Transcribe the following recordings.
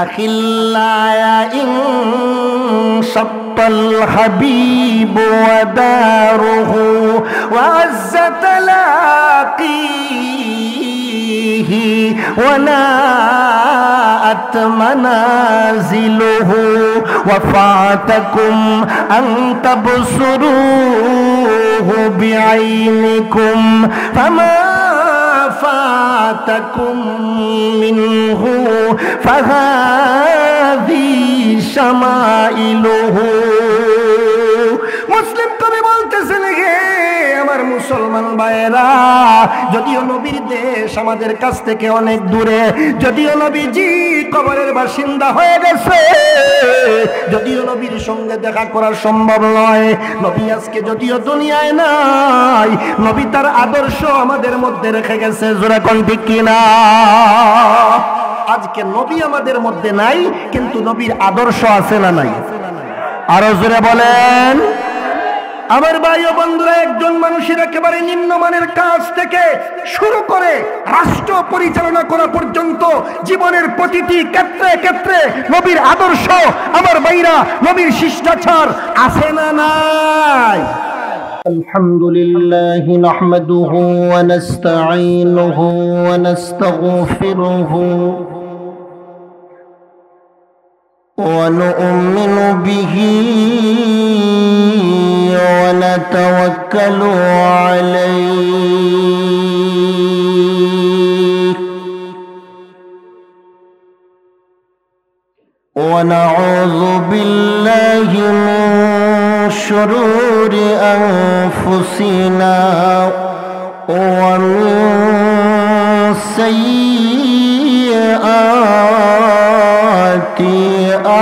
أخلايا إن شط الحبيب وداره وعز تلاقيه وناءت منازله وفاتكم أن تبصروه بعينكم فما فاتكم منه فهذه شمائله মুসলিম কবি বলতেছেন, হে আমার মুসলমান ভাইরা, যদিও নবীর দেশ আমাদের কাছ থেকে অনেক দূরে, যদিও নবীজি কবরের বাসিন্দা হয়ে গেছে, যদিও নবীর সঙ্গে দেখা করা সম্ভব নয়, নবী আজকে যদিও দুনিয়ায় নাই, নবী তার আদর্শ আমাদের মধ্যে রেখে গেছে। জোরে কোন ঠিক কিনা? আজকে নবী আমাদের মধ্যে নাই, কিন্তু নবীর আদর্শ আছে না নাই? আরো জোরে বলেন। আমার ভাই ও বন্ধুরা, একজন মানুষের একেবারে নিম্নমানের কাজ থেকে শুরু করে রাষ্ট্র পরিচালনা করা পর্যন্ত জীবনের প্রতিটি ক্ষেত্রে ক্ষেত্রে নবীর আদর্শ, আমার ভাইরা, নবীর শিষ্টাচার আছে না নাই? আলহামদুলিল্লাহি নাহমাদুহু ওয়া নাস্তাঈনুহু ওয়া নাস্তাগফিরুহু ওয়া নু'মিনু বিহি ونتوكل عليه ونعوذ بالله من شرور أنفسنا ومن سيئات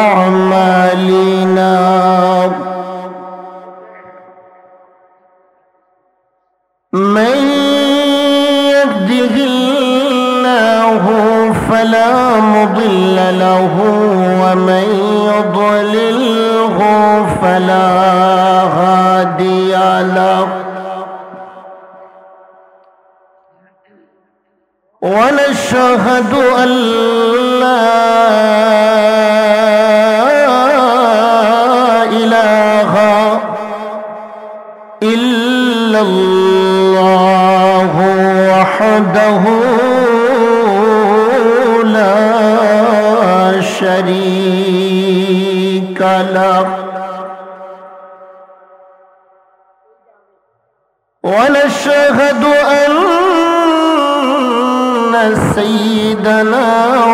أعمالنا من يهده الله فلا مضل له ومن يضلله فلا هادي له ونشهد أن لا إله إلا الله وحده لا شريك له ونشهد أن سيدنا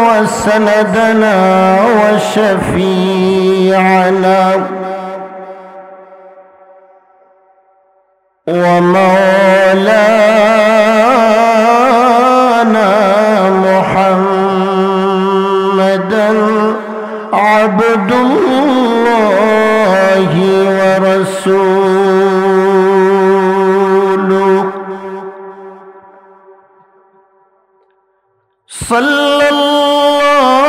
وسندنا وشفيعنا ومولانا محمدا عبد الله ورسوله صلى الله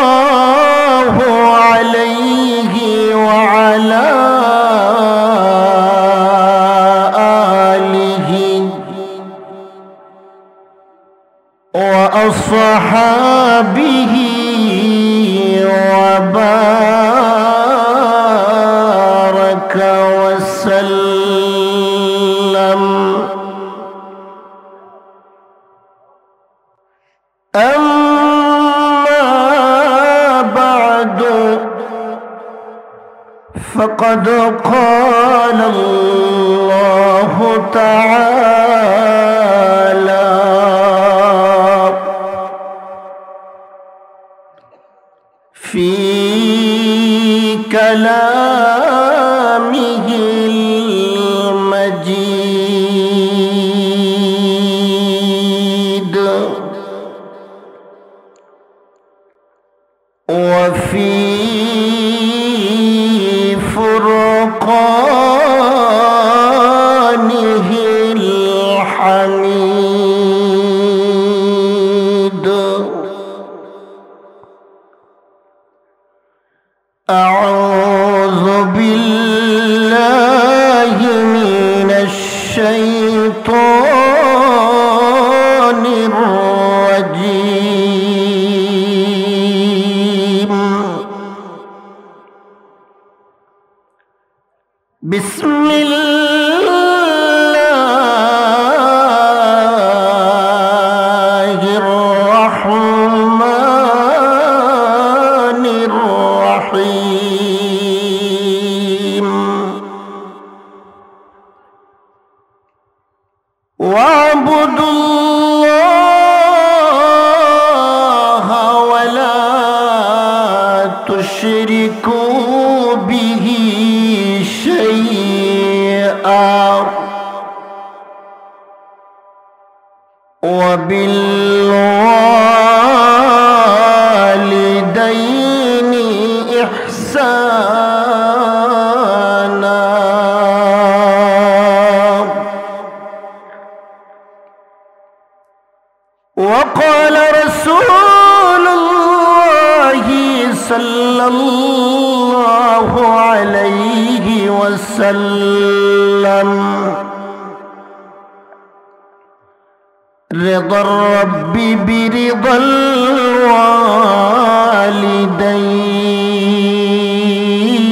عليه وعلى آله وأصحابه وبارك وسلم. أما بعد فقد قال الله تعالى في كلامه المجيد وفي فرقانه الحميد. أعوذ بالله من الشيطان الرجيم. বিসমিল্লাহির রহমানির রহিম ওয়াবুদুল্লাহা ওয়া লা তুশরিকু বিহি শাইআ ওয়া বিল ওয়ালিদাইনি ইহসানা وقال رسول الله صلى الله عليه وسلم رضا الرب برضا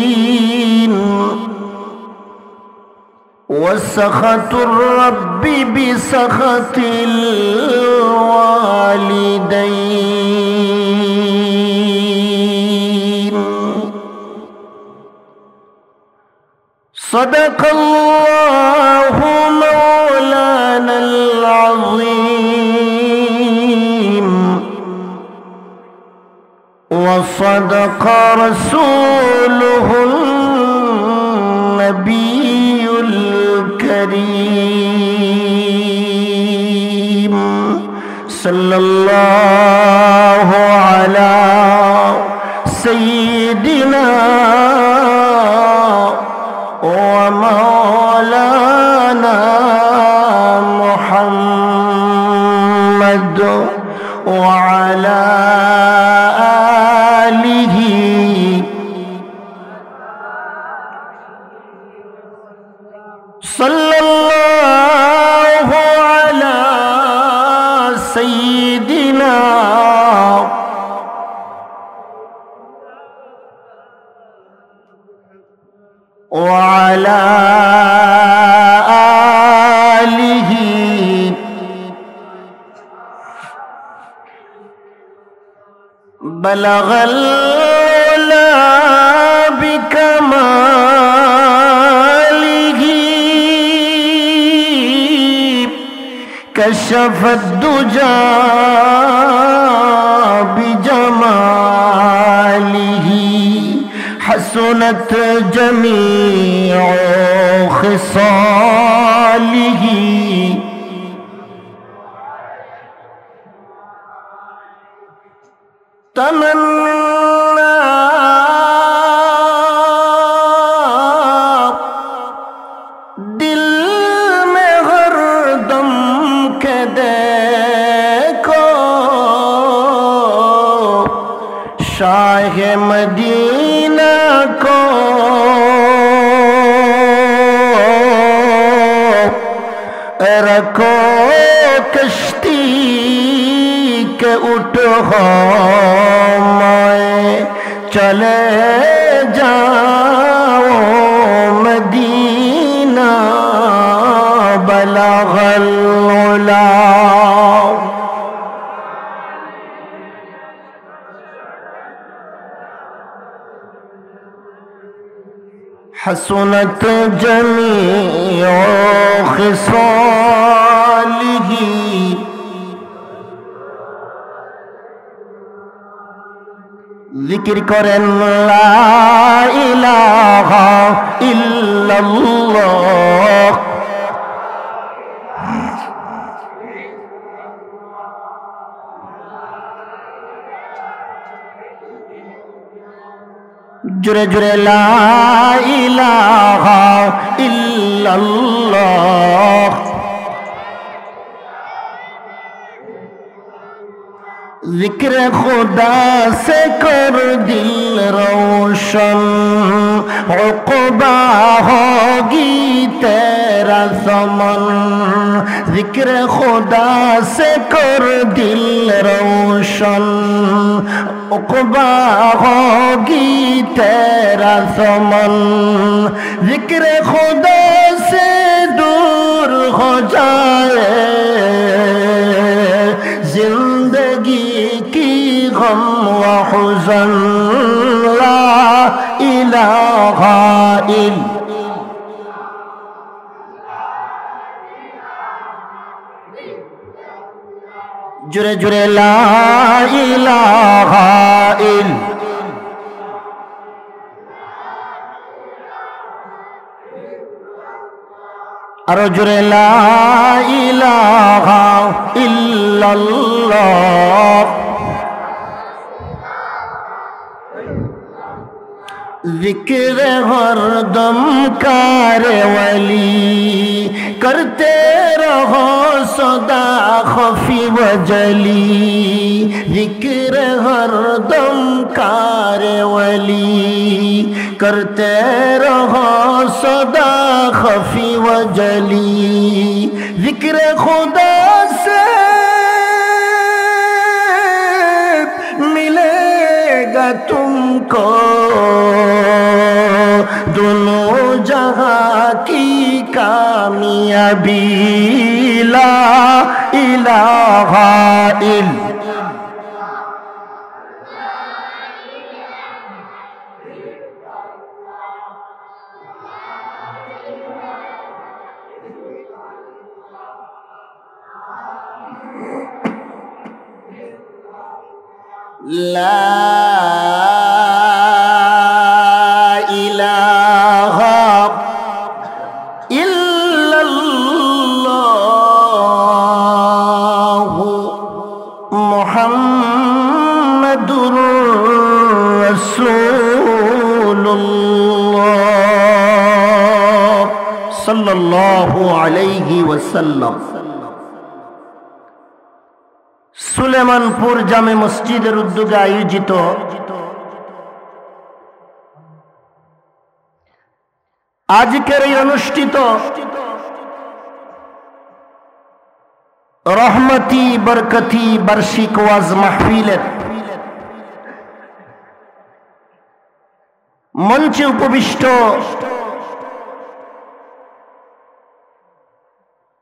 الوالدين وسخط الرب بسخط الوالدين صدق الله مولانا العظيم وصدق رسوله النبي الكريم صلى الله على سيدنا ومولانا محمد وعلى آله صلى الله على سيدنا وعلى آله بلغ العلا بكماله كشف الدجى بجماله حسنت جميع خصاله تمنى दिल में हरदम के देखो शाह मदीना को रखो कश्ती के उठो मैं चले जाओ मदीना बलगल उला हसनत जमीअ खिसालिही जिक्र करें ला इलाहा इल्लल्लाह जुरे जुरे ला इलाहा इल्लल्लाह जिक्र खुदा से कर दिल रोशन उक़बा होगी तेरा ज़मन जिक्र खुदा से कर दिल रोशन उक़बा होगी तेरा समन जिक्र खुदा से दूर हो जाए जिंदगी की गम व हुज़न ला इलाहा इल्लल्लाह जुरे जुरे ला इलाहा इल्लल्लाह अरो जुरे ला इलाहा इल्लल्लाह जिक्र हरदम करे वली करते रहो सदा खफी व जली जिक्र हरदम करे वली करते रहो सदा खफी व जली जिक्र खुदा से मिलेगा तुमको दोनों जहां की कामयाबी ला इलाहा इल्लल्लाह ला इलाहा इल्लल्लाह मुहम्मदुर रसूलुल्लाह सल्लल्लाहु अलैहि वसल्लम सुलेमानपुर जामे मस्जिदेर उद्योगे आयोजित आजकेर এই অনুষ্ঠিত রহমতি বরকতি বার্ষিক ওয়াজ মাহফিলের মঞ্চে উপবিষ্ট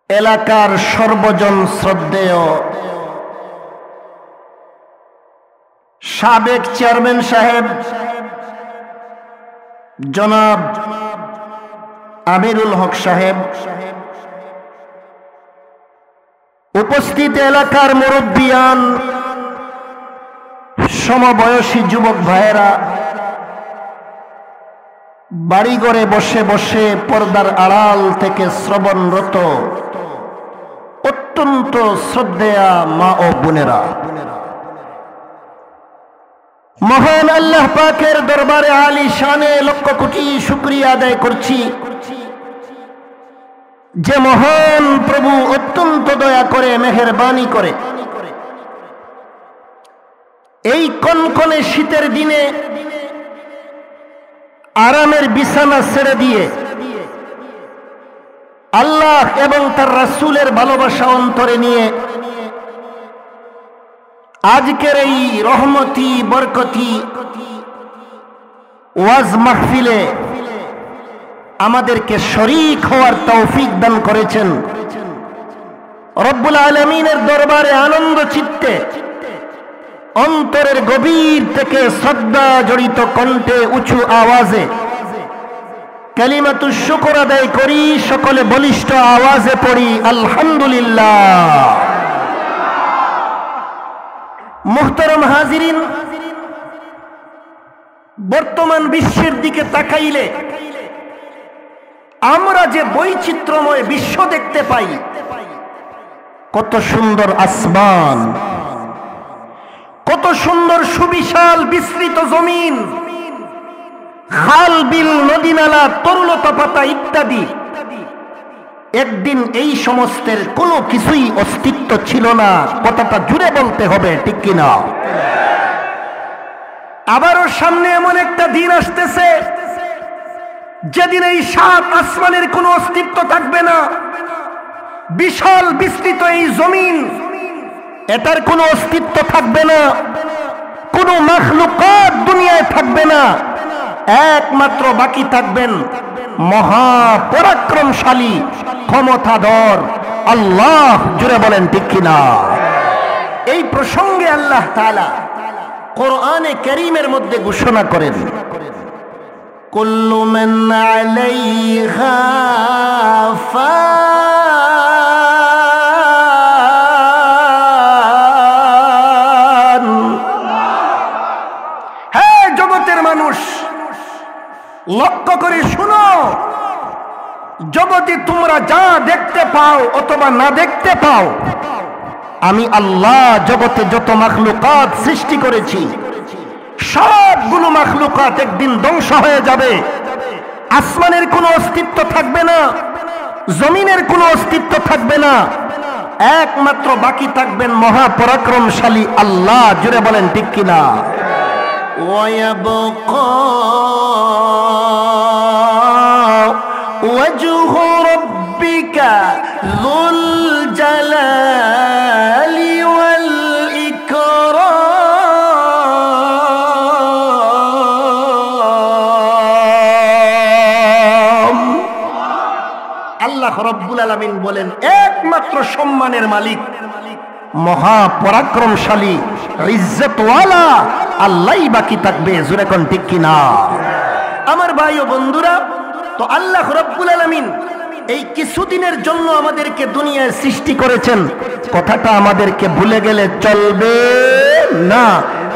এলাকার সর্বজন শ্রদ্ধেয় সাবেক চেয়ারম্যান সাহেব জনাব আমিরুল হক সাহেব উপস্থিত এলাকার মুরব্বিয়ান সমবয়সী যুবক ভাইয়েরা বাড়িঘরে বসে বসে পর্দার আড়াল থেকে শ্রবণরত অত্যন্ত শ্রদ্ধেয়া মা ও বোনেরা মহান আল্লাহ পাকের দরবারে আলী শানে লক্ষ কোটি শুকরিয়া আদায় করছি যে মহান প্রভু অত্যন্ত দয়া করে মেহেরবানি করে এই কনকনে শীতের দিনে আরামের বিছানা ছেড়ে দিয়ে আল্লাহ এবং তার রাসূলের ভালোবাসা অন্তরে নিয়ে আজকের এই রহমতি বরকতি ওয়াজ মাহফিলে আমাদেরকে শরীক হওয়ার তৌফিক দান করেছেন রব্বুল আলামিনের দরবারে আনন্দ চিত্তে অন্তরের গভীর থেকে শ্রদ্ধা জড়িত কণ্ঠে উঁচু আওয়াজে কালিমাতুশ শুকর আদায় করি সকলে বলিষ্ঠ আওয়াজে পড়ি আলহামদুলিল্লাহ মুহতারাম হাজিরিন বর্তমান বিশ্বের দিকে তাকাইলে আমরা যে বৈচিত্র্যময় বিশ্ব দেখতে পাই কত সুন্দর আসমান কত সুন্দর সুবিশাল বিস্তৃত জমিন খাল বিল নদী নালা তরুলতা পাতা ইত্যাদি একদিন এই সমস্তের কোনো কিছুই অস্তিত্ব ছিল না কথাটা জুড়ে বলতে হবে ঠিক কিনা আবারও সামনে এমন একটা দিন আসতেছে যেদিন এই সাত আসমানের কোনো অস্তিত্ব থাকবে না বিশাল বিস্তৃত এই জমিন এটার কোনো অস্তিত্ব থাকবে না কোনো মাখলুকাত দুনিয়ায় থাকবে না একমাত্র বাকি থাকবেন মহাপরাক্রমশালী ক্ষমতাধর আল্লাহ। জুড়ে বলেন ঠিক কিনা? এই প্রসঙ্গে আল্লাহ তাআলা কোরআনে কারীমের মধ্যে ঘোষণা করেন, কুল্লু মান আলাইহা ফান। হে জগতের মানুষ, লক্ষ্য করে শুনো, জগতে তোমরা যা দেখতে পাও অথবা না দেখতে পাও, আমি আল্লাহ জগতে যত মাখলুকাত সৃষ্টি করেছি সবগুলো মাখলুকাত একদিন ধ্বংস হয়ে যাবে। আসমানের কোনো অস্তিত্ব থাকবে না, জমিনের কোনো অস্তিত্ব থাকবে না, একমাত্র বাকি থাকবেন মহাপরাক্রমশালী আল্লাহ। জুড়ে বলেন ঠিক কিনা? ওয়ায়াবকা ওয়াজহু রাব্বিকা যুল জালালি ওয়াল ইকরাম। আল্লাহ রাব্বুল আলামিন বলেন, একমাত্র সম্মানের মালিক মহাপরাক্রমশালী ইজ্জতওয়ালা আল্লাহই বাকি থাকবে। জোরে কোন ঠিক কিনা? আমার ভাই ও বন্ধুরা, তো আল্লাহ রাব্বুল আলামিন এই কিছুদিনের জন্য আমাদেরকে দুনিয়ায় সৃষ্টি করেছেন, কথাটা আমাদেরকে ভুলে গেলে চলবে না।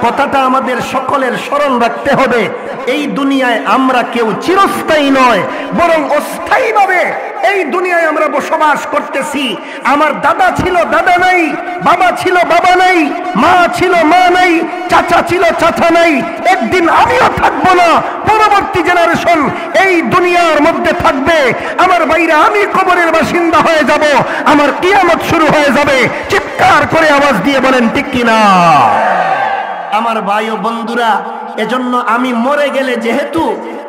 কথাটা আমাদের সকলের স্মরণ রাখতে হবে। এই দুনিয়ায় আমরা কেউ চিরস্থায়ী নয়, বরং অস্থায়ীভাবে এই দুনিয়ায় আমরা বসবাস করতেছি। আমার দাদা ছিল, দাদা নাই, বাবা ছিল, বাবা নাই, মা ছিল, মা নাই, চাচা ছিল, চাচা নাই। একদিন আমিও থাকবো না, পরবর্তী জেনারেশন এই দুনিয়ার মধ্যে থাকবে। আমার ভাইরা, আমি কবরের বাসিন্দা হয়ে যাব, আমার কিয়ামত শুরু হয়ে যাবে। চিৎকার করে আওয়াজ দিয়ে বলেন ঠিক কিনা? আমার ভাই ও বন্ধুরা, এজন্য আমি মরে গেলে যেহেতু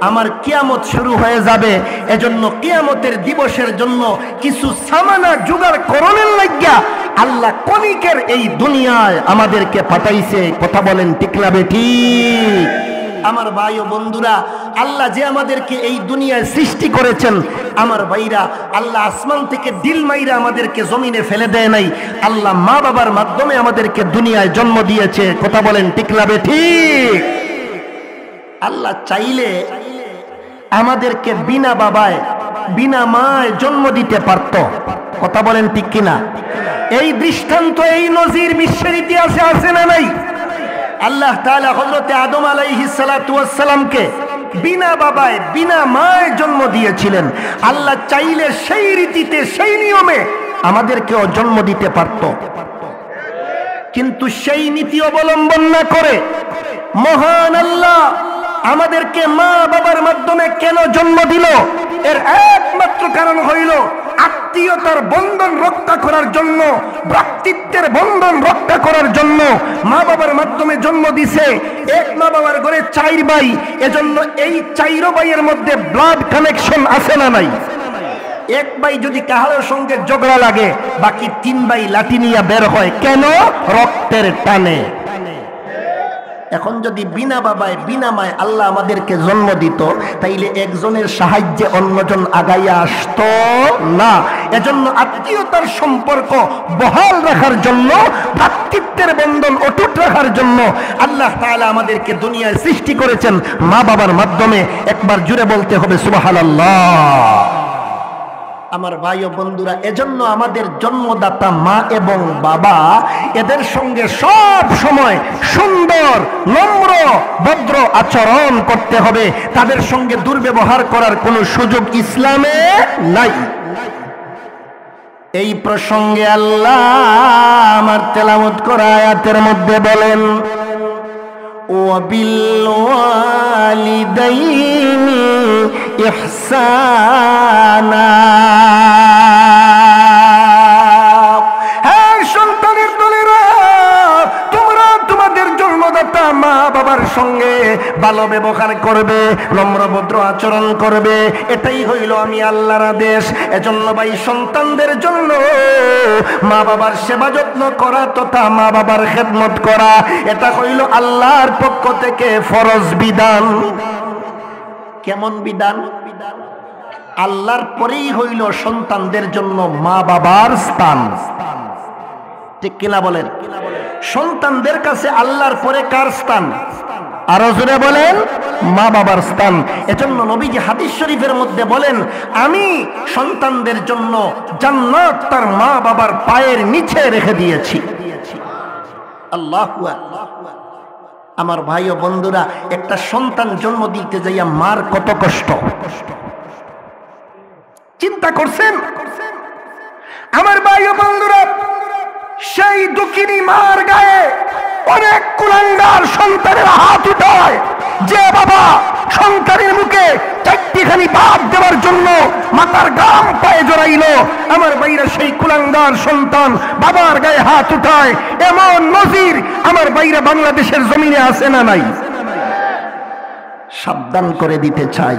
আমার কিয়ামত শুরু হয়ে যাবে, এজন্য কিয়ামতের দিবসের জন্য কিছু সামানা জোগাড় করণের লাগিয়া আল্লাহ কনিকের এই দুনিয়ায় আমাদেরকে পাঠাইছে। কথা বলেন ঠিক না বেঠিক? আমার ভাই ও বন্ধুরা, আল্লাহ যে আমাদেরকে এই দুনিয়ায় সৃষ্টি করেছেন, আমার ভাইরা, আল্লাহ আসমান থেকে দিল মাইরা আমাদেরকে জমিনে ফেলে দেয় নাই। আল্লাহ মা বাবার মাধ্যমে আমাদেরকে দুনিয়ায় জন্ম দিয়েছে। কথা বলেন ঠিক না বেঠিক? আল্লাহ চাইলে আমাদেরকে বিনা বাবায় বিনা মায় জন্ম দিতে পারত। কথা বলেন ঠিক কিনা? এই দৃষ্টান্ত, এই নজির বিশ্বের ইতিহাসে আছে না নাই? আল্লাহ তাআলা হযরত আদম আলাইহিস সালাতু ওয়াস সালামকে বিনা বাবায় বিনা মায় জন্ম দিয়েছিলেন। আল্লাহ চাইলে সেই রীতিতে, সেই নিয়মে আমাদেরকেও জন্ম দিতে পারত, কিন্তু সেই নীতি অবলম্বন না করে মহান আল্লাহ আমাদেরকে মা বাবার মাধ্যমে কেন জন্ম দিল? এর একমাত্র কারণ হইল আত্মীয়তার বন্ধন রক্ষা করার জন্য, ভ্রাতৃত্বের বন্ধন রক্ষা করার জন্য মা বাবার মাধ্যমে জন্ম দিছে। এক মা বাবার ঘরে 4 ভাই, এজন্য এই 4 ভাইয়ের মধ্যে ব্লাড কানেকশন আছে না নাই? এক ভাই যদি কাহার সঙ্গে ঝগড়া লাগে, বাকি 3 ভাই লাঠি নিয়ে বের হয়। কেন? রক্তের টানে। এখন যদি বিনা বাবায় বিনা মায় আল্লাহ আমাদেরকে জন্ম দিত, তাইলে একজনের সাহায্যে অন্যজন আগাইয়া আসতো না। এজন্য আত্মীয়তার সম্পর্ক বহাল রাখার জন্য, ভ্রাতৃত্বের বন্ধন অটুট রাখার জন্য আল্লাহ তাআলা আমাদেরকে দুনিয়ায় সৃষ্টি করেছেন মা বাবার মাধ্যমে। একবার জুড়ে বলতে হবে সুবহানাল্লাহ। আমার ভাই ও বন্ধুরা, এজন্য আমাদের জন্মদাতা মা এবং বাবা, এদের সঙ্গে সব সময় সুন্দর, নম্র, ভদ্র আচরণ করতে হবে। তাদের সঙ্গে দুর্ব্যবহার করার কোনো সুযোগ ইসলামে নাই। এই প্রসঙ্গে আল্লাহ আমার তেলাওয়াত করা আয়াতের মধ্যে বলেন, وبالوالدين إحسانا। হ্যাঁ সন্তানের দলেরা, তোমরা তোমাদের জন্মদাতা মা বাবার সঙ্গে ভালো ব্যবহার করবে, নম্র ভদ্র আচরণ করবে। এটাই হইল আমি আল্লাহর আদেশ। এজন্য ভাই, সন্তানদের জন্য মা বাবার সেবা যত্ন করা তথা মা বাবার খেদমত করা, এটা হইল আল্লাহর পক্ষ থেকে ফরজ বিধান। কেমন বিধান? আল্লাহর পরেই হইল সন্তানদের জন্য মা বাবার স্থান। ঠিক কিনা বলেন? সন্তানদের কাছে আল্লাহর পরে কার স্থান? আরো জোরে বলেন, মা বাবার স্থান। এজন্য নবীজি হাদিস শরীফের মধ্যে বলেন, আমি সন্তানদের জন্য জান্নাত তার মা বাবার পায়ের নিচে রেখে দিয়েছি। আল্লাহু আকবার। আমার ভাই ও বন্ধুরা, একটা সন্তান জন্ম দিতে যাইয়া মার কত কষ্ট, চিন্তা করছেন? আমার ভাই ও বন্ধুরা, সেই দুঃখিনী মার গায়ে অনেক কুলাঙ্গার সন্তানের হাত উঠায়। যে বাবা সন্তানের মুখে চারটিখানি ভাত দেওয়ার জন্য মাতার গাম পায়ে জড়াইল, আমার ভাইরা সেই কুলাঙ্গার সন্তান বাবার গায়ে হাত উঠায়, এমন নজির আমার ভাইরা বাংলাদেশের জমিনে আছে না নাই? সাবধান করে দিতে চাই,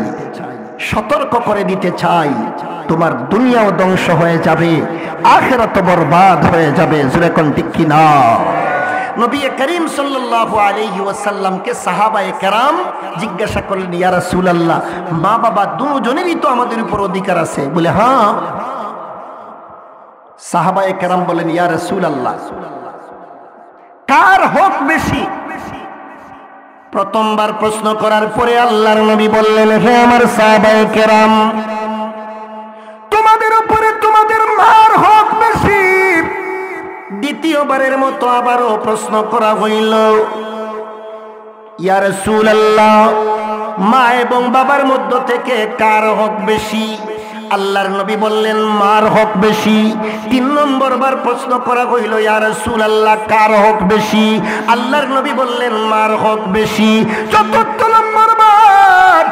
সতর্ক করে দিতে চাই, তোমার দুনিয়াও ধ্বংস হয়ে যাবে, আখিরাত বরবাদ হয়ে যাবে। জোরে কোন ঠিক কি না? নবী করিম সাল্লাল্লাহু আলাইহি ওয়াসাল্লামকে সাহাবায়ে কেরাম জিজ্ঞাসা করলেন, ইয়া রাসূলুল্লাহ, মা বাবা দুজনেরই তো আমাদের উপর অধিকার আছে। বলে হ্যাঁ। সাহাবায়ে কেরাম বলেন, ইয়া রাসূলুল্লাহ, কার হক বেশি? প্রথমবার প্রশ্ন করার পরে আল্লাহর নবী বললেন, হে আমার সাহাবায়ে কেরাম, তোমাদের উপরে তোমাদের মার হক বেশি। দ্বিতীয়বারের মতো আবারও প্রশ্ন করা হইল, ইয়া রাসূলুল্লাহ, মা এবং বাবার মধ্য থেকে কার হক বেশি? আল্লাহর নবী বললেন, মার হক বেশি। 3 নম্বর বার প্রশ্ন করা হইল, ইয়া রাসূলুল্লাহ, কার হক বেশি? আল্লাহর নবী বললেন, মার হক বেশি। 4র্থ নম্বর বার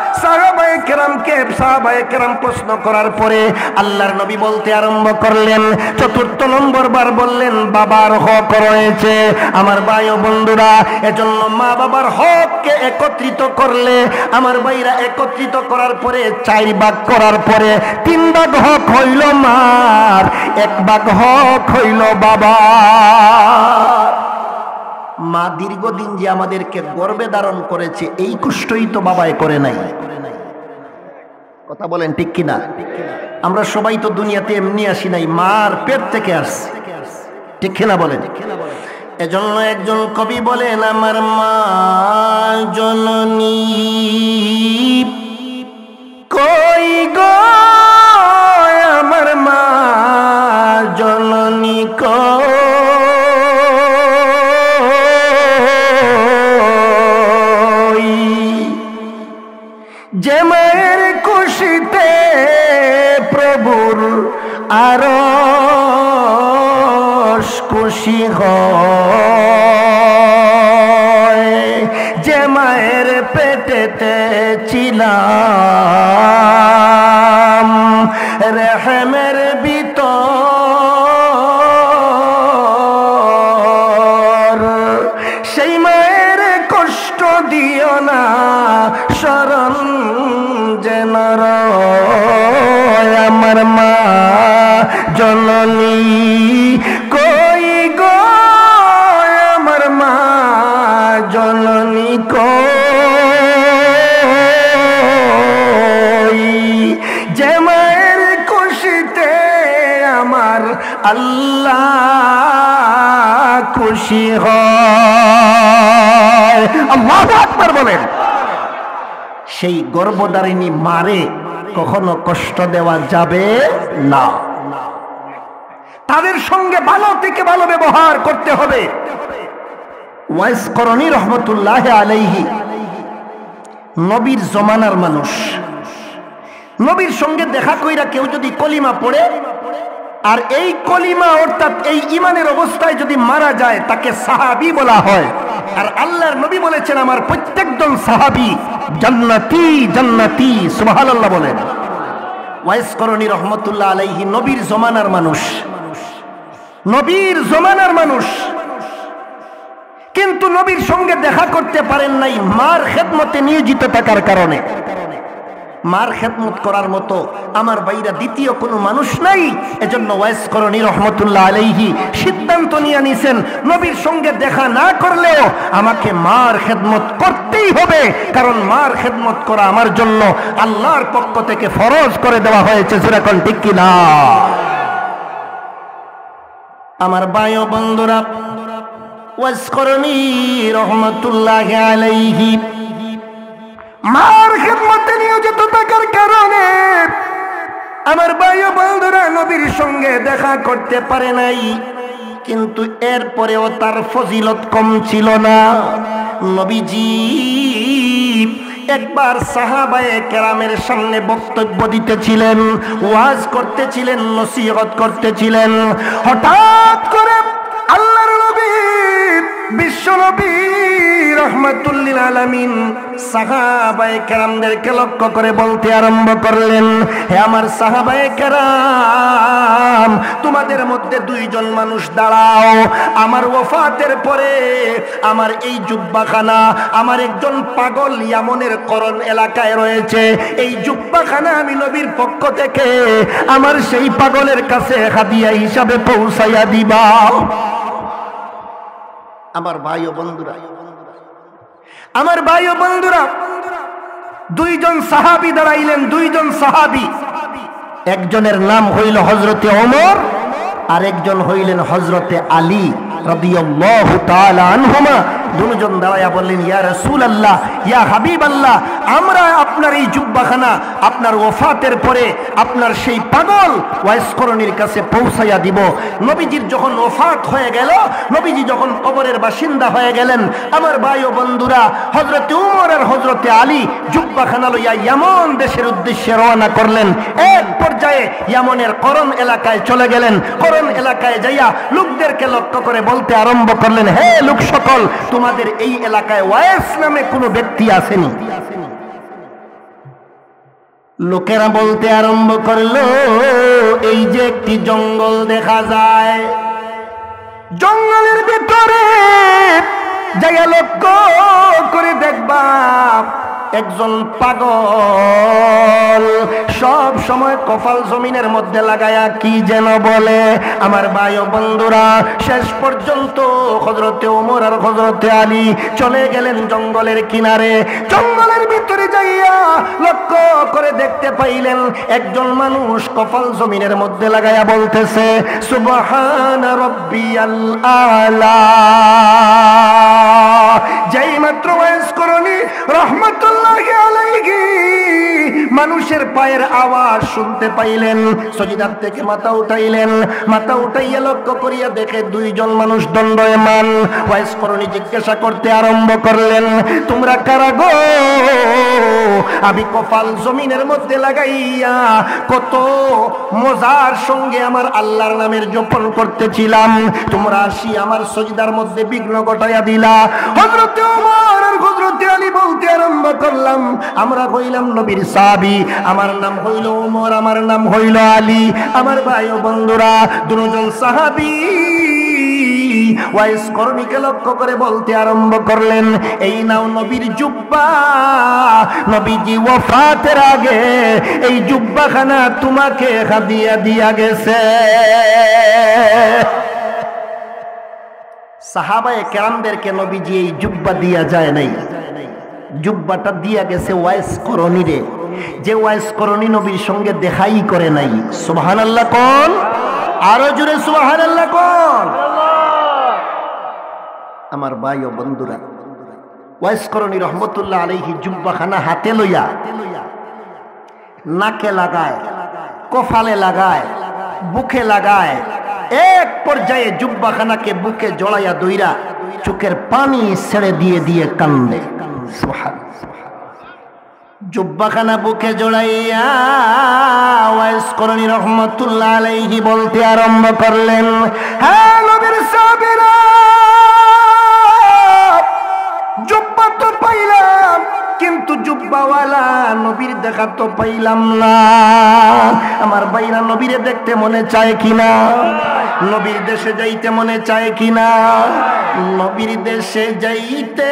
সাহাবায়ে কেরাম প্রশ্ন করার পরে আল্লাহর নবী বলতে আরম্ভ করলেন, 4র্থ নম্বর বার বললেন, বাবার হক রয়েছে। আমার ভাই ও বন্ধুরা, এজন্য মা বাবার হককে একত্রিত করলে, আমার ভাইরা একত্রিত করার পরে 4 ভাগ করার পরে 3 ভাগ হক হইল মার, 1 ভাগ হক হইল বাবা। মা দীর্ঘদিন যে আমাদেরকে গর্ভে ধারণ করেছে, এই কষ্টই তো বাবায় করে নাই। কথা বলেন ঠিক কিনা? আমরা সবাই তো দুনিয়াতে এমনি আসি নাই, মার পেট থেকে আসছি। ঠিক কিনা বলেন? এজন্য একজন কবি বলেন, আমার মা জননী কই গো, আমার মা জননী কই, যে মায়ের খুশিতে প্রভুর আরশ খুশি হয়, যে মায়ের পেটেতে ছিলাম রেহমের ভিতর, সেই মায়ের কষ্ট দিও না, শরণ যেন রয়। আমার মা জননী কই গো, আমার মা জননী কই, যে মায়ের খুশিতে আমার আল্লাহ খুশি হয়। আল্লাহু আকবার বলেন। সেই গর্ভধারিণী মারে কখনো কষ্ট দেওয়া যাবে না। তাদের সঙ্গে ভালো থেকে ভালো ব্যবহার করতে হবে। ওয়াইস করণী রহমতুল্লাহ আলাইহি নবীর জমানার মানুষ, নবীর সঙ্গে দেখা কইরা কেউ যদি কলিমা পড়ে, আর এই কলিমা অর্থাৎ এই ঈমানের অবস্থায় যদি মারা যায়, তাকে সাহাবী বলা হয়। আর আল্লাহর নবী বলেছেন, আমার প্রত্যেকজন সাহাবী জান্নাতি জান্নাতি। সুবহানাল্লাহ বলেন। ওয়াইস করণী রহমতুল্লাহ আলাইহি নবীর জমানার মানুষ, নবীর জমানার মানুষ, কিন্তু নবীর সঙ্গে দেখা করতে পারেন নাই মার খেদমতে নিয়োজিত থাকার কারণে। মার খেদমত করার মতো আমার ভাইরা দ্বিতীয় কোনো মানুষ নাই। এজন্য ওয়াইস করণী রহমতুল্লাহ আলাইহি সিদ্ধান্ত নিয়ে নিছেন, নবীর সঙ্গে দেখা না করলেও আমাকে মার খেদমত করতেই হবে, কারণ মার খেদমত করা আমার জন্য আল্লাহর পক্ষ থেকে ফরজ করে দেওয়া হয়েছে। জোরে কোন ঠিক কিনা? আমার ভাই ও বন্ধুরা, ওয়াইস করণী রহমতুল্লাহ আলাইহি মার খেদমতে নিয়োজিত থাকার কারণে আমার ভাই ও বন্ধুরা নবীর সঙ্গে দেখা করতে পারে নাই, কিন্তু এরপরেও তার ফজিলত কম ছিল না। নবীজি একবার সাহাবায়ে কেরামের সামনে বক্তব্য দিতেছিলেন, ওয়াজ করতেছিলেন, নসিহত করতেছিলেন। হঠাৎ করে আল্লাহর নবী বিশ্ব নবী রাহমাতুল লিল আলামিন সাহাবায়ে কেরামদেরকে লক্ষ্য করে বলতে আরম্ভ করলেন, হে আমার সাহাবায়ে কেরাম, তোমাদের মধ্যে দুইজন মানুষ দাঁড়াও। আমার ওফাতের পরে আমার এই জুব্বাখানা আমার একজন পাগল ইয়ামনের করণ এলাকায় রয়েছে, এই জুব্বাখানা আমি নবীর পক্ষ থেকে আমার সেই পাগলের কাছে হাদিয়া হিসাবে পৌঁছাইয়া দিবা। আমার ভাই ও বন্ধুরা, আমার ভাই ও বন্ধুরা, দুইজন সাহাবী দাঁড়াইলেন, দুইজন সাহাবী। একজনের নাম হইল হযরতে ওমর, আর একজন হইলেন হযরতে আলী রাদিয়াল্লাহু তাআলা আনহুমা। দুজন দাঁড়ায়া বললেন, ইয়া রাসূলুল্লাহ, ইয়া হাবিবাল্লাহ, আমরা আপনার এই জুব্বাখানা আপনার ওফাতের পরে আপনার সেই পাগল ওয়াইস করণীর কাছে পৌঁছাইয়া দিব। নবীজির যখন ওফাত হয়ে গেল, নবীজি যখন কবরের বাসিন্দা হয়ে গেলেন, আমার ভাই ও বন্ধুরা, হযরতে ওমর আর হযরতে আলী জুব্বাখানা লইয়া ইয়ামন দেশের উদ্দেশ্যে রওনা করলেন। এক পর্যায়ে ইয়ামনের করণ এলাকায় চলে গেলেন। করণ এলাকায় যাইয়া লোকদেরকে লক্ষ্য করে বলতে আরম্ভ করলেন, হে লোক সকল, তোমাদের এই এলাকায় ওয়াইস নামে কোনো ব্যক্তি আসেনি? লোকেরা বলতে আরম্ভ করলো, এই যে একটি জঙ্গল দেখা যায়, জঙ্গলের ভিতরে যাইয়া লক্ষ্য করে দেখবা একজন পাগল সব সময় কপাল জমিনের মধ্যে লাগায়া কি যেন বলে। আমার ভাই ও বন্ধুরা, শেষ পর্যন্ত হযরতে ওমর আর হযরতে আলী চলে গেলেন জঙ্গলের কিনারে। জঙ্গলের ভিতরে যাইয়া লক্ষ্য করে দেখতে পাইলেন একজন মানুষ কপাল জমিনের মধ্যে লাগায়া বলতেছে, সুবহান রাব্বিয়াল আলা। যেই মাত্র ওয়াইস করণী রহমতুল্লাহি আলাইহি মানুষের পায়ের আওয়াজ শুনতে পাইলেন, সজিদার থেকে মাথা উঠাইলেন। মাথা উঠাইয়া লক্ষ্য করিয়া দেখে দুইজন মানুষ দণ্ডায়মান। ওয়াইস করণী জিজ্ঞাসা করতে আরম্ভ করলেন, তোমরা কারা গো? আমি কপাল জমিনের মধ্যে লাগাইয়া কত মজার সঙ্গে আমার আল্লাহর নামের জপন করতেছিলাম, তোমরা আসি আমার সজিদার মধ্যে বিঘ্ন ঘটাইয়া দিলা। হযরতে ওমর আর হযরতে আলী বলতে আরম্ভ করলাম, আমরা হইলাম নবীর সাহাবী, আমার নাম হইল ওমর, আমার নাম হইল আলী। আমার ভাই ও বন্ধুরা, দুজন সাহাবী ওয়াইস করণীকে লক্ষ্য করে বলতে আরম্ভ করলেন, এই নাও নবীর জুব্বা, নবীজি ওফাতের আগে এই জুব্বাখানা তোমাকে হাদিয়া দিয়া গেছে। সাহাবায়ে কেরামদেরকে নবীজি এই জুব্বা দিয়া যায় নাই, জুব্বাটা দিয়া গেছে ওয়াইস করণীরে, যে ওয়াইস করণী নবীর সঙ্গে দেখাই করে নাই। সুবহানাল্লাহ কোন? আরো জোরে সুবহানাল্লাহ কোন? আমার ভাই ও বন্ধুরা, ওয়াইস করণী রহমতুল্লাহ আলাইহি জুব্বাখানা হাতে লইয়া নাকে লাগায়, কপালে লাগায়, বুকে লাগায়, এক পর্যায়ে জুব্বাখানাকে বুকে জড়াইয়া দইরা চোখের পানি ছেড়ে দিয়ে দিয়ে কান্দে। জুব্বাখানা বুকে জড়াইয়া ওয়াইস করণী রহমতুল্লাহ আলাইহি বলতে আরম্ভ করলেন, হ্যাঁ নবীর সাহাবীরা, জুব্বা তো পাইলাম, কিন্তু জুব্বাওয়ালা নবীর দেখা তো পাইলাম না। আমার ভাইরা, নবীরে দেখতে মনে চায় কিনা? নবীর দেশে যাইতে মনে চায় কিনা? নবীর দেশে যাইতে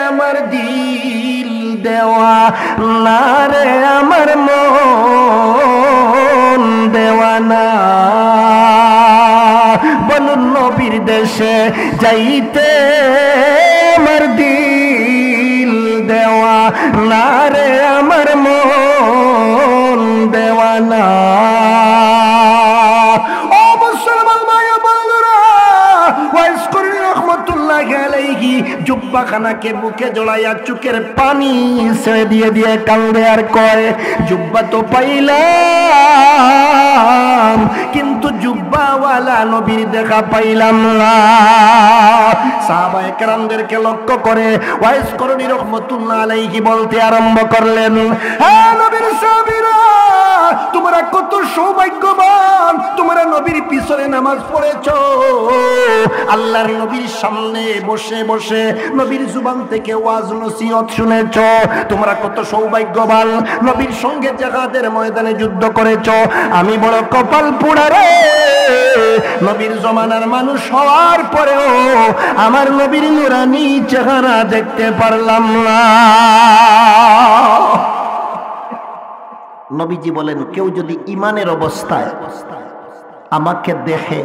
আমার দিল দেওয়া না রে আমার মন দেওয়ানা। বলুন নবীর দেশে যাইতে আমার দিল দেওয়া না রে আমার মন দেওয়ানা। ও মুসলমান ভাই বন্ধুরা, ওয়াইস করিম রাহমাতুল্লাহি আলাইহি জুব্বাখানাকে বুকে জড়াইয়া চোখের পানি ছেড়ে দিয়ে দিয়ে কান্দে আর কয়, জুব্বা তো পাইলাম কিন্তু জুব্বাওয়ালা নবীর দেখা পাইলাম না। সাহাবায়ে কেরামদেরকে লক্ষ্য করে ওয়াইস করিম রাহমাতুল্লাহি আলাইহি বলতে আরম্ভ করলেন, হ্যাঁ নবীর সাহাবীরা, তোমরা কত সৌভাগ্যবান, তোমরা নবীর পিছনে নামাজ পড়েছো, আল্লাহর নবীর সামনে বসে বসে নবীর জুবান থেকে ওয়াজ নসিহত শুনেছো। তোমরা কত সৌভাগ্যবান, নবীর সঙ্গে জিহাদের ময়দানে যুদ্ধ করেছো। আমি বড় কপাল পোড়া রে, নবীর জমানার মানুষ হওয়ার পরেও আমার নবীর নুরানি চেহারা দেখতে পারলাম না। নবীজি বলেন, কেউ যদি ঈমানের অবস্থায় আমাকে দেখে,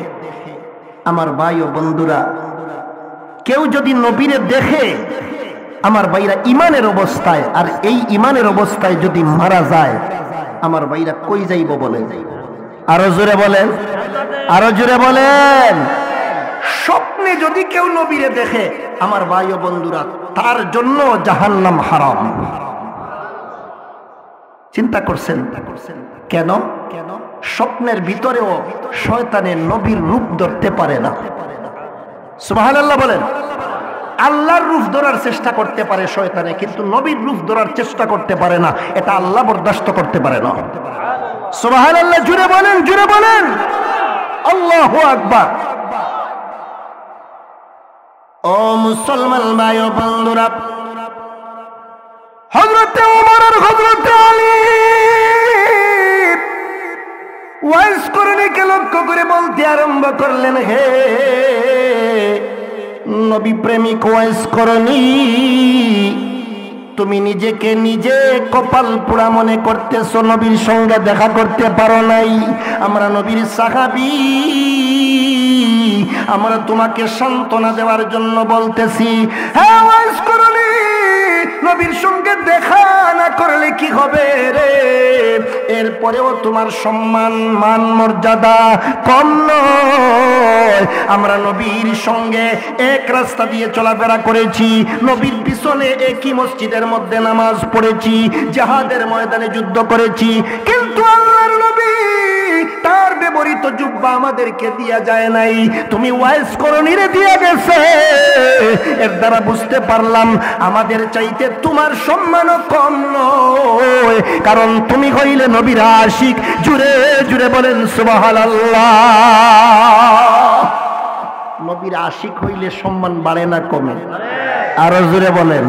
আমার ভাই ও বন্ধুরা, কেউ যদি নবীরে দেখে আমার ভাইরা ঈমানের অবস্থায়, আর এই ঈমানের অবস্থায় যদি মারা যায়, আমার ভাইরা কই যাইব বলেন? আরো জোরে বলেন, আরো জোরে বলেন। স্বপ্নে যদি কেউ নবীরে দেখে আমার ভাই ও বন্ধুরা, তার জন্য জাহান্নাম হারাম। চিন্তা করছেন কেন? স্বপ্নের ভিতরেও শয়তানের নবীর রূপ ধরতে পারে না। সুবহানাল্লাহ বলেন। আল্লাহর রূপ ধরার চেষ্টা করতে পারে শয়তানে, কিন্তু নবীর রূপ ধরার চেষ্টা করতে পারে না। এটা আল্লাহ বরদাস্ত করতে পারে না। সুবহানাল্লাহ জুড়ে বলেন, জুড়ে বলেন আল্লাহু আকবার। ও মুসলমান ভাই ও বন্ধুরা, হযরতে ওমর আর হযরতে আলী ওয়াইস করণীকে লক্ষ্য করে বলতে আরম্ভ করলেন, হে নবী প্রেমিক ওয়াইস করণী, তুমি নিজেকে নিজে কপাল পোড়া মনে করতেছো, নবীর সঙ্গে দেখা করতে পারো নাই। আমরা নবীর সাহাবী, আমরা তোমাকে সান্ত্বনা দেওয়ার জন্য বলতেছি। হ্যাঁ ওয়াইস করণী, নবীর সঙ্গে দেখা না করলে কি হবে রে? এরপরেও তোমার সম্মান মান মর্যাদা কম নয়। আমরা নবীর সঙ্গে এক রাস্তা দিয়ে চলাফেরা করেছি, নবীর পিছনে একই মসজিদের মধ্যে নামাজ পড়েছি, জিহাদের ময়দানে যুদ্ধ করেছি, কিন্তু আল্লাহর নবী তার ব্যবহৃত জুব্বা আমাদেরকে দিয়া যায় নাই, তুমি ওয়াইস করণীরে দিয়ে গেছে। এর দ্বারা বুঝতে পারলাম আমাদের চাইতে তোমার সম্মানও কম নয়, কারণ তুমি হইলে নবীর আশিক। জুড়ে জুড়ে বলেন সুবহানাল্লাহ। নবীর আশিক হইলে সম্মান বাড়ে না কমে? আরো জুড়ে বলেন।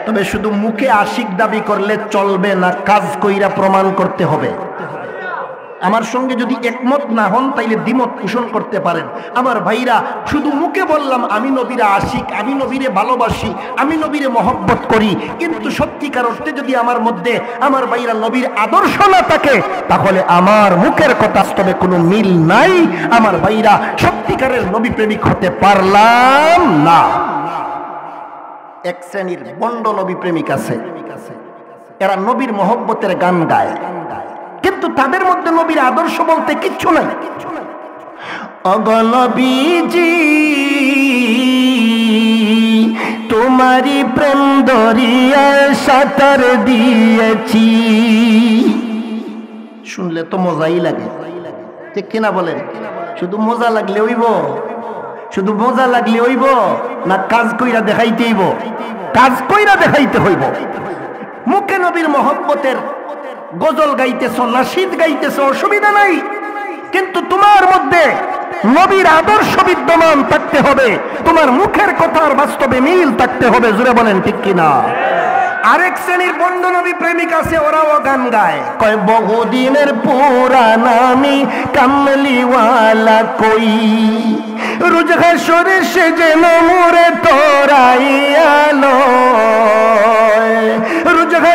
তবে শুধু মুখে আশিক দাবি করলে চলবে না, কাজ কইরা প্রমাণ করতে হবে। আমার সঙ্গে যদি একমত না হন তাইলে দ্বিমত পোষণ করতে পারেন। আমার ভাইরা, শুধু মুখে বললাম আমি নবীর আশিক, আমি নবীরে ভালোবাসি, আমি নবীরে মহব্বত করি, কিন্তু সত্যিকার অর্থে যদি আমার মধ্যে আমার ভাইরা নবীর আদর্শ না থাকে, তাহলে আমার মুখের কথা বাস্তবে কোনো মিল নাই। আমার ভাইরা, সত্যিকারের নবী প্রেমিক হতে পারলাম না। এক শ্রেণীর বন্ড নবী প্রেমিক আছে, এরা নবীর মহব্বতের গান গায়, কিন্তু তাদের মধ্যে নবীর আদর্শ বলতে কিচ্ছু নাই। ওগো নবীজি, তোমারি প্রেম দরিয়ায় সাঁতার দিয়েছি। শুনলে তো মজাই লাগে, ঠিক কিনা বলেন? শুধু মজা লাগলে হইব? শুধু মজা লাগলে হইব না কাজ কইরা দেখাইতে হইব? কাজ কইরা দেখাইতে হইব। মুখে নবীর মহব্বতের গজল গাইতেছো, নাশিদ গাইতেছো, অসুবিধা নাই, কিন্তু তোমার মধ্যে নবীর আদর্শ বিদ্যমান থাকতে হবে, তোমার মুখের কথার বাস্তবে মিল থাকতে হবে। জুড়ে বলেন ঠিক কিনা? আরেক শ্রেণীর বন্ড নবী প্রেমিক আছে, ওরাও গান গায়, কয় বহুদিনের পুরানা আমি কামলিওয়ালা কই, রোজ হাসরে সে যেন মোরে তোরাইয়ালো,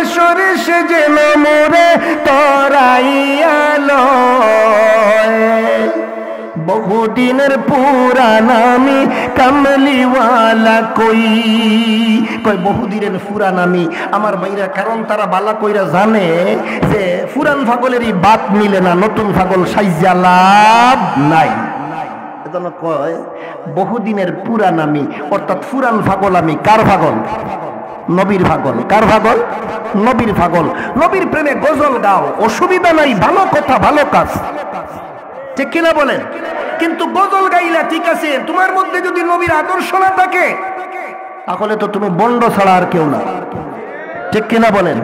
হাসরে সে যেন মোরে তরাইয়ালো বহুদিনের পুরানামি কামলিওয়ালা কই বহুদিনের পুরানামি আমার ভাইরা, কারণ তারা বালা কইরা জানে যে পুরান পাগলেরই বাত মিলে না, নতুন পাগল সাইজা লাভ নাই। এজন্য কয় বহুদিনের পুরানামি, অর্থাৎ পুরান পাগল আমি। কার পাগল? নবীর পাগল। কার পাগল? নবীর পাগল। নবীর প্রেমে গজল গাও, অসুবিধা নাই, ভালো কথা, ভালো কাজ, ঠিক কিনা বলেন? কিন্তু গজল গাইলা ঠিক আছে, তোমার মধ্যে যদি নবীর আদর্শ না থাকে তাহলে তো তুমি বন্ড ছাড়া আর কেউ না, ঠিক কিনা বলেন?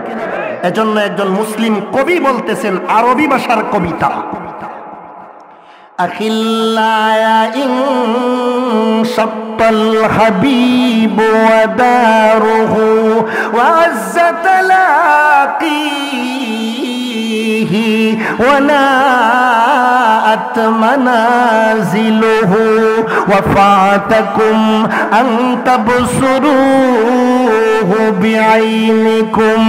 এজন্য একজন মুসলিম কবি বলতেছেন, আরবি ভাষার কবিতা, আখিল্লায়া ইন শাত্তাল হাবিব ওয়া দারুহু ওয়া আযতালাকিহি ওয়া নাআত মানাজিলুহু ওয়া ফাতাকুম আন তাবসুরুহু বিআইনিকুম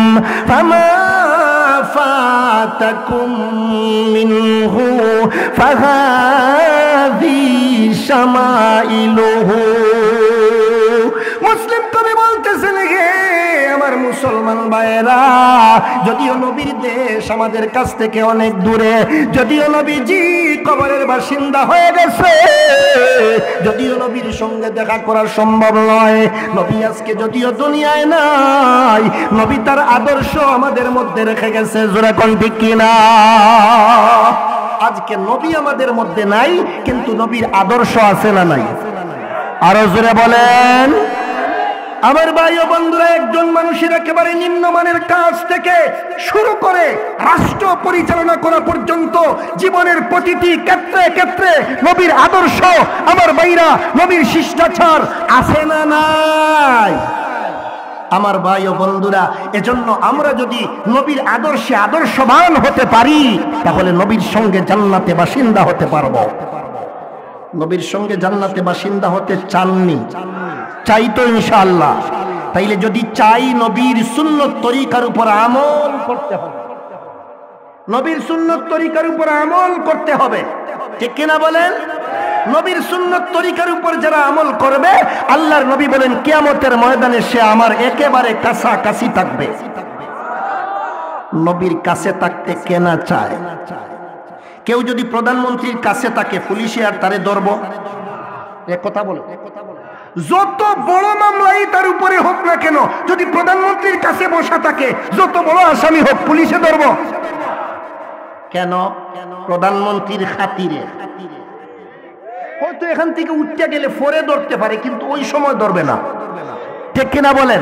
ফামা فاتكم منه فهذه شمائله। মুসলিম কবি বলতেছেন, হে আমার মুসলমান ভাইরা, যদিও নবীর দেশ আমাদের কাছ থেকে অনেক দূরে, যদিও নবীজি কবরের বাসিন্দা হয়ে গেছে, যদিও নবীর সঙ্গে দেখা করা সম্ভব নয়, নবী আজকে যদিও দুনিয়ায় নাই, নবী তার আদর্শ আমাদের মধ্যে রেখে গেছে। জোরে কোন ঠিক কিনা? আজকে নবী আমাদের মধ্যে নাই, কিন্তু নবীর আদর্শ আছে না নাই? আরো জোরে বলেন। আমার ভাই ও বন্ধুরা, একজন মানুষের একেবারে নিম্নমানের কাজ থেকে শুরু করে রাষ্ট্র পরিচালনা করা পর্যন্ত জীবনের প্রতিটি ক্ষেত্রে ক্ষেত্রে নবীর আদর্শ, আমার ভাইরা, নবীর শিষ্টাচার আছে না নাই? আমার ভাই ও বন্ধুরা, এজন্য আমরা যদি নবীর আদর্শে আদর্শবান হতে পারি তাহলে নবীর সঙ্গে জান্নাতে বাসিন্দা হতে পারবো। নবীর সঙ্গে জান্নাতে বাসিন্দা হতে চাননি? চাই তো ইনশাআল্লাহ। তাইলে যদি চাই, নবীর সুন্নত তরিকার উপর আমল করতে হবে, নবীর সুন্নত তরিকার উপর আমল করতে হবে, ঠিক কিনা বলেন? নবীর সুন্নত তরিকার উপর যারা আমল করবে, আল্লাহর নবী বলেন কিয়ামতের ময়দানে সে আমার একেবারে কাছাকাছি থাকবে। নবীর কাছে থাকতে কেনা চায়? কেউ যদি প্রধানমন্ত্রীর কাছে থাকে, পুলিশে আর তারে ধরব? এ কথা বলে, যত বড় মামলাই তার উপরে হোক না কেন, যদি প্রধানমন্ত্রীর কাছে বসা থাকে, যত বড় আসামি হোক, পুলিশে ধরব কেন? প্রধানমন্ত্রীর খাতিরে। হয়তো এখান থেকে উঠতে গেলে ফরে ধরতে পারে, কিন্তু ওই সময় ধরবে না, ঠিক কিনা বলেন?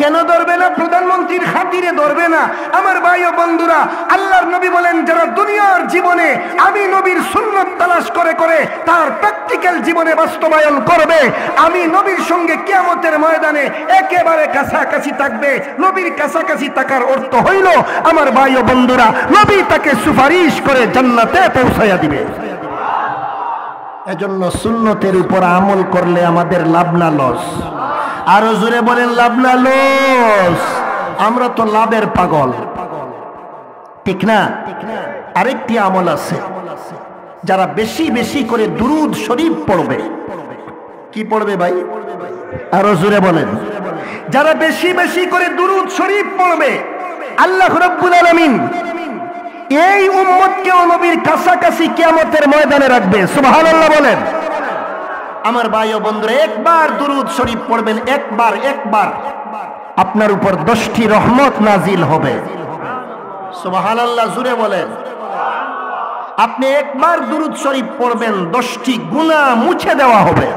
কেন ধরবে না? প্রধানমন্ত্রীর খাতিরে ধরবে না। আমার ভাই ও বন্ধুরা, আল্লাহর নবী বলেন, যারা দুনিয়ার জীবনে আমি নবীর সুন্নত তালাশ করে করে তার প্র্যাকটিক্যাল জীবনে বাস্তবায়ন করবে, আমি নবীর সঙ্গে কিয়ামতের ময়দানে একেবারে কাছাকাছি থাকবে। নবীর কাছাকাছি থাকার অর্থ হইল, আমার ভাই ও বন্ধুরা, নবী তাকে সুপারিশ করে জান্নাতে পৌঁছাইয়া দিবে। এজন্য সুন্নতের উপর আমল করলে আমাদের লাভ না লস? আরো জোরে বলেন, লাভ না লস? আমরা তো লাভের পাগল, ঠিক না? আরেকটি আমল আছে, যারা বেশি বেশি করে দুরূদ শরীফ পড়বে। কি পড়বে ভাই? আরো জোরে বলেন। যারা বেশি বেশি করে দুরূদ শরীফ পড়বে, আল্লাহ রাব্বুল আলামিন এই উম্মতকেও নবীর কাছাকাছি কিয়ামতের ময়দানে রাখবে। সুবহানাল্লাহ বলেন। আমার ভাই ও বন্ধুরা, একবার দুরূদ শরীফ পড়বেন, একবার আপনার উপর 10টি রহমত নাজিল হবে। সুবহানাল্লাহ জোরে বলেন। আপনি একবার দুরূদ শরীফ পড়বেন, 10টি গুনাহ মুছে দেওয়া হবে,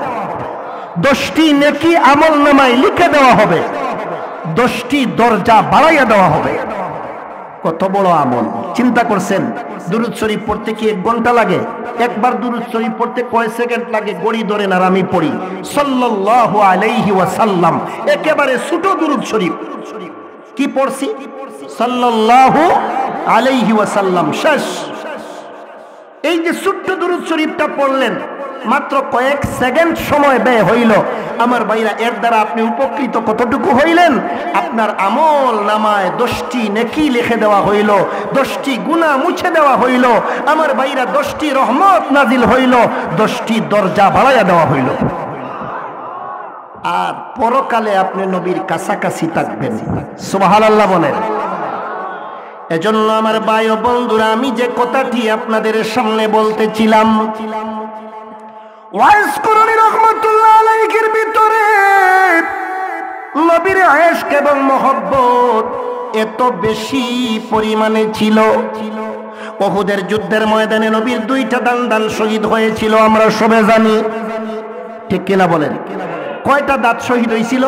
10টি নেকি আমলনামায় লিখে দেওয়া হবে, 10টি দরজা বাড়াইয়া দেওয়া হবে। কত বড় আমল! চিন্তা করছেন? দুরূদ শরীফ পড়তে কি 1 ঘন্টা লাগে? একবার দুরূদ শরীফ পড়তে কয় সেকেন্ড লাগে? গড়ি ধরেন আর আমি পড়ি সাল্লাল্লাহু আলাইহি ওয়াসাল্লাম, একেবারে ছোট দুরূদ শরীফ। কি পড়ছি? সাল্লাল্লাহু আলাইহি ওয়াসাল্লাম, শেষ। এই যে ছোট্ট দুরূদ শরীফটা পড়লেন, মাত্র কয়েক সেকেন্ড সময় ব্যয় হইল। আমার ভাইরা, এর দ্বারা আপনি উপকৃত কতটুকু হইলেন? আপনার আমল নামায় 10টি নেকি লিখে দেওয়া হইল, 10টি গুনাহ মুছে দেওয়া হইল। আমার ভাইরা, 10টি রহমত নাজিল হইল, 10টি দরজা বাড়াইয়া দেওয়া হইল। আর পরকালে আপনি নবীর কাছাকাছি থাকবেন। সুবহানাল্লাহ বলেন। এজন্য আমার ভাই ও বন্ধুরা, আমি যে কথাটি আপনাদের সামনে বলতেছিলাম, ওয়াইস করণী রহমাতুল্লাহ আলাইহির ভিতরে নবীর ইশক এবং মহব্বত এত বেশি পরিমাণে ছিল। উহুদের যুদ্ধের ময়দানে নবীর 2টা দান শহীদ হয়েছিল, আমরা সবে জানি, ঠিক কিনা বলেন? কয়টা দাঁত শহীদ হয়েছিল?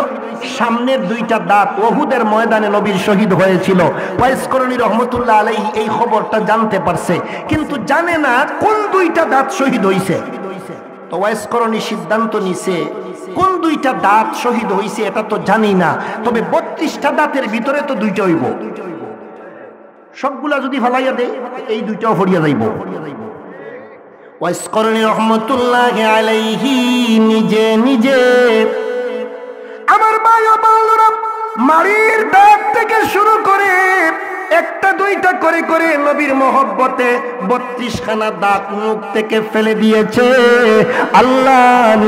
সামনের 2টা দাঁত উহুদের ময়দানে নবীর শহীদ হয়েছিল। ওয়াইস করণী রহমাতুল্লাহ আলাইহি এই খবরটা জানতে পারছে, কিন্তু জানে না কোন 2টা দাঁত শহীদ হয়েছে। তো ওয়াইস করণী সিদ্ধান্ত নিছে, কোন 2টা দাঁত শহীদ হয়েছে এটা তো জানি না, তবে 32টা দাঁতের ভিতরে তো 2টা হইব। সবগুলা যদি ফালাইয়া দেয়, এই 2টাও ফরিয়া যাইব। ওয়াইস করণী রহমাতুল্লাহ আলাইহি নিজে নিজে, আমার ভাই ও বন্ধুরা, মাড়ির দাঁত থেকে শুরু করে 1টা 2টা করে করে নবীর মহব্বতে 32খানা দাঁত মুখ থেকে ফেলে দিয়েছে। আল্লাহ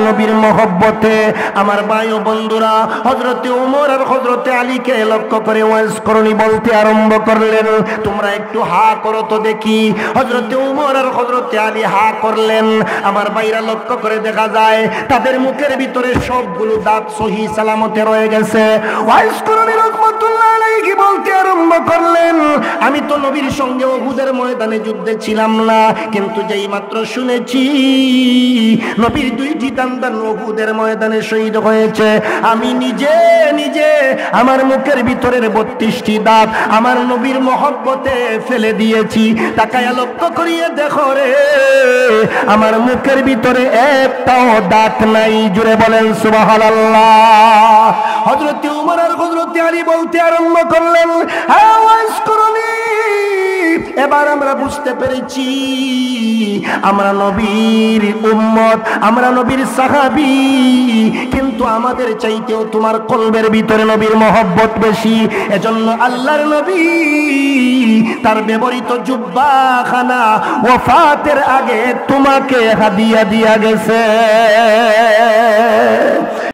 নবীর মহব্বতে আমার ভাই ও বন্ধুরা, হযরতে ওমর আর হযরতে আলীকে লক্ষ্য করে ওয়াজ করণী বলতে আরম্ভ করলেন, তোমরা একটু হা করো তো দেখি। হযরতে ওমর আর হযরতে আলী হা করলেন। আমার ভাইরা, লক্ষ্য করে দেখা যায় তাদের মুখের ভিতরে সবগুলো দাঁত সহি সালামতে রয়ে গেছে। ওয়াজ করণী রাহমাতুল্লাহ আলাইহি বলতে আরম্ভ করলেন, আমি তো নবীর সঙ্গে উহুদের ময়দানে যুদ্ধে ছিলাম না, কিন্তু যেই মাত্র শুনেছি নবীর 2টি দান উহুদের ময়দানে শহীদ হয়েছে, আমি নিজে নিজে আমার মুখের ভিতরের 32টি দাঁত আমার নবীর মহব্বতে ফেলে দিয়েছি। তাকায়া লক্ষ্য করিয়ে দেখো রে, আমার মুখের ভিতরে একটাও দাঁত নাই। জুড়ে বলেন সুবহানাল্লাহ। হযরত ওমর আর হযরত আলী বলতে আরম্ভ করলেন, হ্যাঁ ওয়াইস করণী, এবার আমরা বুঝতে পেরেছি আমরা নবীর উম্মত, আমরা নবীর সাহাবী, কিন্তু আমাদের চাইতেও তোমার কলবের ভিতরে নবীর মহব্বত বেশি। এজন্য আল্লাহর নবী তার ব্যবহৃত জুব্বাখানা ওয়াফাতের আগে তোমাকে হাদিয়া দিয়া গেছে।